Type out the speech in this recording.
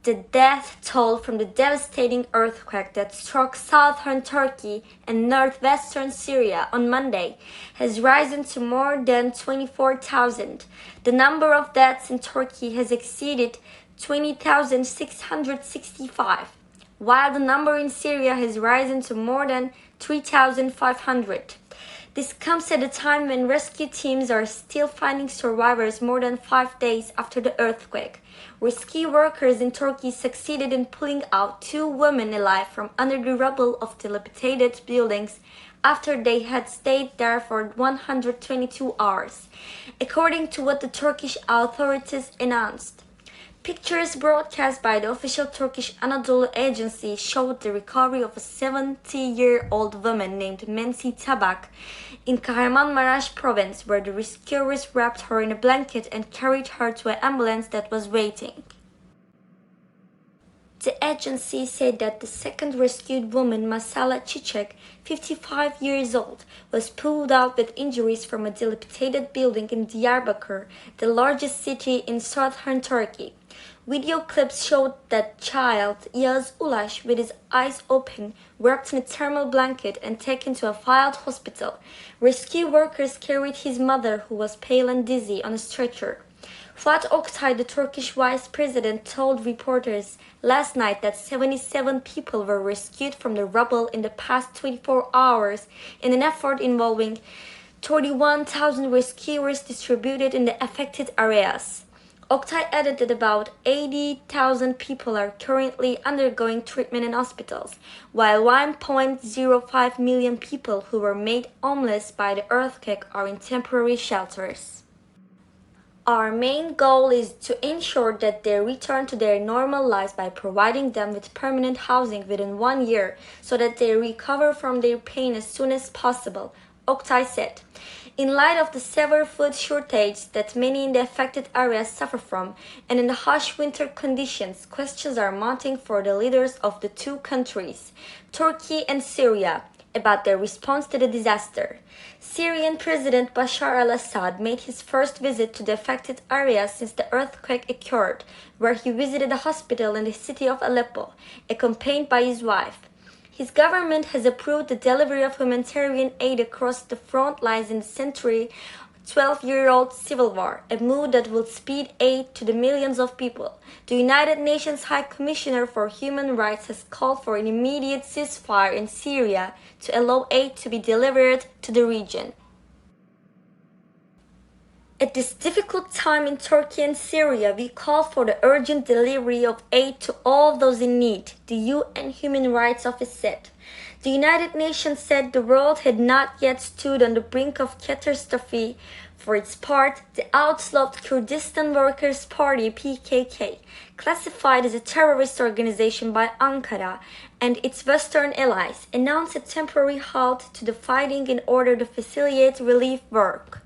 The death toll from the devastating earthquake that struck southern Turkey and northwestern Syria on Monday has risen to more than 24,000. The number of deaths in Turkey has exceeded 20,665, while the number in Syria has risen to more than 3,500. This comes at a time when rescue teams are still finding survivors more than 5 days after the earthquake. Rescue workers in Turkey succeeded in pulling out 2 women alive from under the rubble of dilapidated buildings after they had stayed there for 122 hours, according to what the Turkish authorities announced. Pictures broadcast by the official Turkish Anadolu Agency showed the recovery of a 70-year-old woman named Menci Tabak in Kahramanmaraş province, where the rescuers wrapped her in a blanket and carried her to an ambulance that was waiting. The agency said that the second rescued woman, Masala Çiçek, 55 years old, was pulled out with injuries from a dilapidated building in Diyarbakır, the largest city in southern Turkey. Video clips showed that child, Yağız Ulaş, with his eyes open, wrapped in a thermal blanket and taken to a field hospital. Rescue workers carried his mother, who was pale and dizzy, on a stretcher. Fuat Oktay, the Turkish vice president, told reporters last night that 77 people were rescued from the rubble in the past 24 hours in an effort involving 31,000 rescuers distributed in the affected areas. Oktay added that about 80,000 people are currently undergoing treatment in hospitals, while 1.05 million people who were made homeless by the earthquake are in temporary shelters. Our main goal is to ensure that they return to their normal lives by providing them with permanent housing within 1 year so that they recover from their pain as soon as possible, Oktay said. In light of the severe food shortage that many in the affected areas suffer from, and in the harsh winter conditions, questions are mounting for the leaders of the 2 countries, Turkey and Syria, about their response to the disaster. Syrian President Bashar al-Assad made his first visit to the affected area since the earthquake occurred, where he visited a hospital in the city of Aleppo, accompanied by his wife. His government has approved the delivery of humanitarian aid across the front lines in the century 12-year-old civil war, a move that will speed aid to the millions of people. The United Nations High Commissioner for Human Rights has called for an immediate ceasefire in Syria to allow aid to be delivered to the region. At this difficult time in Turkey and Syria, we call for the urgent delivery of aid to all those in need, the UN Human Rights Office said. The United Nations said the world had not yet stood on the brink of catastrophe. For its part, the outlawed Kurdistan Workers' Party (PKK), classified as a terrorist organization by Ankara and its Western allies, announced a temporary halt to the fighting in order to facilitate relief work.